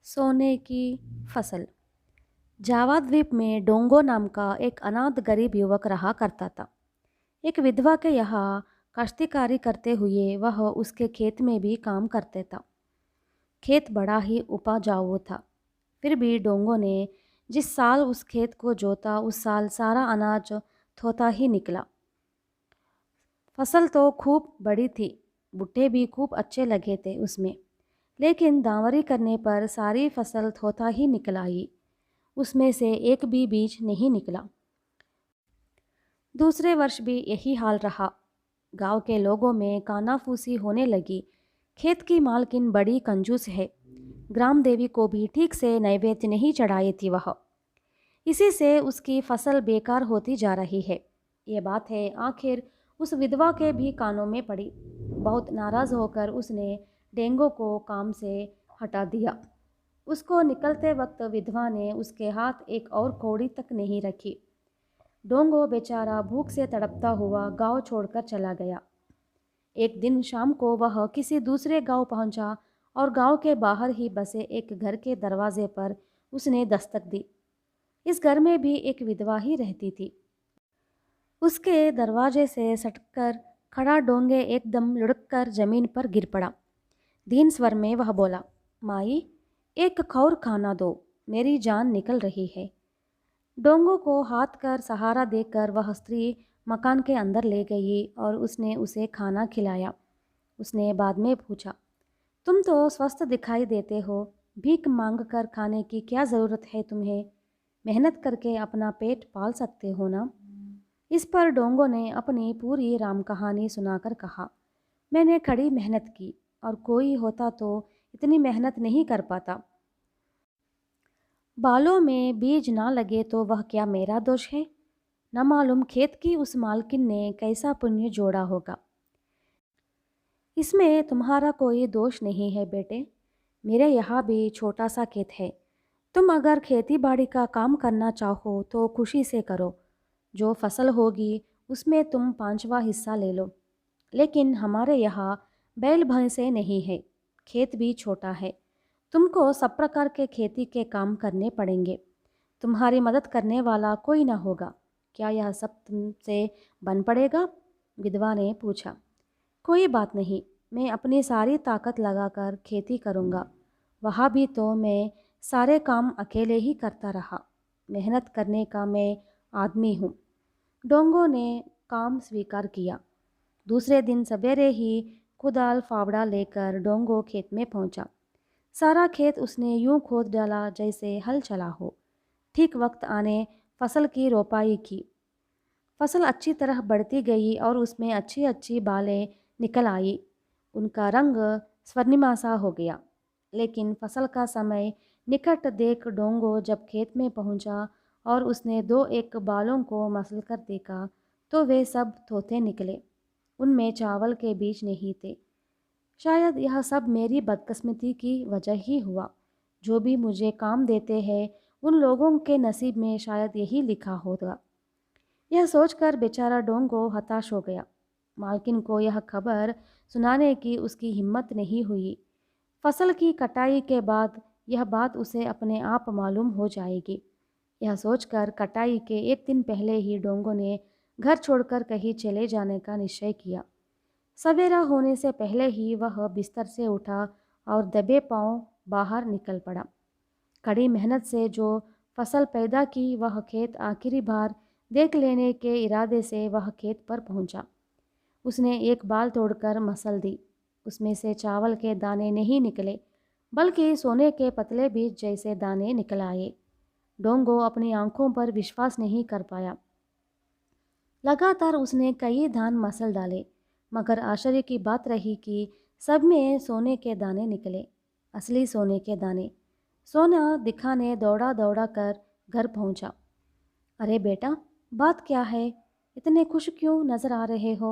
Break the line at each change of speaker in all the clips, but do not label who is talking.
सोने की फसल। जावा द्वीप में डोंगो नाम का एक अनाथ गरीब युवक रहा करता था। एक विधवा के यहाँ काश्तकारी करते हुए वह उसके खेत में भी काम करते था। खेत बड़ा ही उपजाऊ था। फिर भी डोंगो ने जिस साल उस खेत को जोता उस साल सारा अनाज थोथा ही निकला। फसल तो खूब बड़ी थी, भुट्टे भी खूब अच्छे लगे थे उसमें, लेकिन दावरी करने पर सारी फसल थोथा ही निकल आई। उसमें से एक भी बीज नहीं निकला। दूसरे वर्ष भी यही हाल रहा। गांव के लोगों में कानाफूसी होने लगी। खेत की मालकिन बड़ी कंजूस है। ग्राम देवी को भी ठीक से नैवेद्य नहीं चढ़ाई थी वह। इसी से उसकी फसल बेकार होती जा रही है। ये बात है आखिर उस विधवा के भी कानों में पड़ी। बहुत नाराज़ होकर उसने डेंगो को काम से हटा दिया। उसको निकलते वक्त विधवा ने उसके हाथ एक और कौड़ी तक नहीं रखी। डोंगो बेचारा भूख से तड़पता हुआ गांव छोड़कर चला गया। एक दिन शाम को वह किसी दूसरे गांव पहुंचा और गांव के बाहर ही बसे एक घर के दरवाजे पर उसने दस्तक दी। इस घर में भी एक विधवा ही रहती थी। उसके दरवाजे से सटकर खड़ा डोंगे एकदम लुढ़क जमीन पर गिर पड़ा। दीन स्वर में वह बोला, माई, एक खौर खाना दो, मेरी जान निकल रही है। डोंगो को हाथ कर सहारा देकर वह स्त्री मकान के अंदर ले गई और उसने उसे खाना खिलाया। उसने बाद में पूछा, तुम तो स्वस्थ दिखाई देते हो, भीख मांग कर खाने की क्या ज़रूरत है तुम्हें? मेहनत करके अपना पेट पाल सकते हो ना। इस पर डोंगो ने अपनी पूरी राम कहानी सुनाकर कहा, मैंने कड़ी मेहनत की और कोई होता तो इतनी मेहनत नहीं कर पाता। बालों में बीज ना लगे तो वह क्या मेरा दोष है? न मालूम खेत की उस मालकिन ने कैसा पुण्य जोड़ा होगा। इसमें तुम्हारा कोई दोष नहीं है बेटे। मेरे यहाँ भी छोटा सा खेत है। तुम अगर खेती बाड़ी का काम करना चाहो तो खुशी से करो। जो फसल होगी उसमें तुम 5वां हिस्सा ले लो। लेकिन हमारे यहाँ बैल भैंसे नहीं है, खेत भी छोटा है। तुमको सब प्रकार के खेती के काम करने पड़ेंगे। तुम्हारी मदद करने वाला कोई ना होगा। क्या यह सब तुमसे बन पड़ेगा? विधवा ने पूछा। कोई बात नहीं, मैं अपनी सारी ताकत लगाकर खेती करूँगा। वहाँ भी तो मैं सारे काम अकेले ही करता रहा। मेहनत करने का मैं आदमी हूँ। डोंगो ने काम स्वीकार किया। दूसरे दिन सवेरे ही कुदाल फावड़ा लेकर डोंगो खेत में पहुंचा। सारा खेत उसने यूं खोद डाला जैसे हल चला हो। ठीक वक्त आने फसल की रोपाई की। फसल अच्छी तरह बढ़ती गई और उसमें अच्छी अच्छी बालें निकल आई। उनका रंग स्वर्णिमा सा हो गया। लेकिन फसल का समय निकट देख डोंगो जब खेत में पहुंचा और उसने दो एक बालों को मसल कर देखा तो वे सब थोथे निकले। उनमें चावल के बीज नहीं थे। शायद यह सब मेरी बदकिस्मती की वजह ही हुआ। जो भी मुझे काम देते हैं उन लोगों के नसीब में शायद यही लिखा होगा। यह सोचकर बेचारा डोंगो हताश हो गया। मालकिन को यह खबर सुनाने की उसकी हिम्मत नहीं हुई। फसल की कटाई के बाद यह बात उसे अपने आप मालूम हो जाएगी। यह सोचकर कटाई के एक दिन पहले ही डोंगो ने घर छोड़कर कहीं चले जाने का निश्चय किया। सवेरा होने से पहले ही वह बिस्तर से उठा और दबे पांव बाहर निकल पड़ा। कड़ी मेहनत से जो फसल पैदा की वह खेत आखिरी बार देख लेने के इरादे से वह खेत पर पहुंचा। उसने एक बाल तोड़कर मसल दी। उसमें से चावल के दाने नहीं निकले, बल्कि सोने के पतले बीज जैसे दाने निकल आए। डोंगो अपनी आंखों पर विश्वास नहीं कर पाया। लगातार उसने कई धान मसल डाले, मगर आश्चर्य की बात रही कि सब में सोने के दाने निकले, असली सोने के दाने। सोना दिखाने दौड़ा दौड़ा कर घर पहुंचा। अरे बेटा, बात क्या है? इतने खुश क्यों नजर आ रहे हो?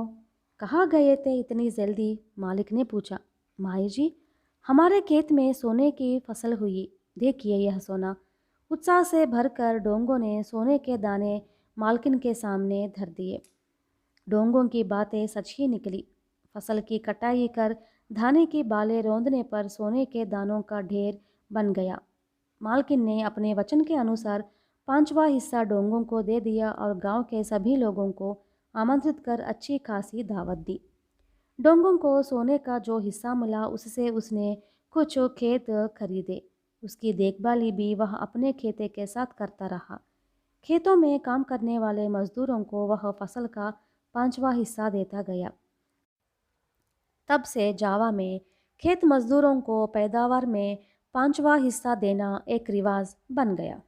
कहाँ गए थे इतनी जल्दी? मालिक ने पूछा। माई जी, हमारे खेत में सोने की फसल हुई, देखिए यह सोना। उत्साह से भरकर डोंगो ने सोने के दाने मालकिन के सामने धर दिए। डोंगों की बातें सच ही निकली। फसल की कटाई कर धाने की बालें रौंदने पर सोने के दानों का ढेर बन गया। मालकिन ने अपने वचन के अनुसार 5वां हिस्सा डोंगों को दे दिया और गांव के सभी लोगों को आमंत्रित कर अच्छी खासी दावत दी। डोंगों को सोने का जो हिस्सा मिला उससे उसने कुछ खेत खरीदे। उसकी देखभाली भी वह अपने खेते के साथ करता रहा। खेतों में काम करने वाले मजदूरों को वह फसल का 5वां हिस्सा देता गया। तब से जावा में खेत मजदूरों को पैदावार में 5वां हिस्सा देना एक रिवाज बन गया।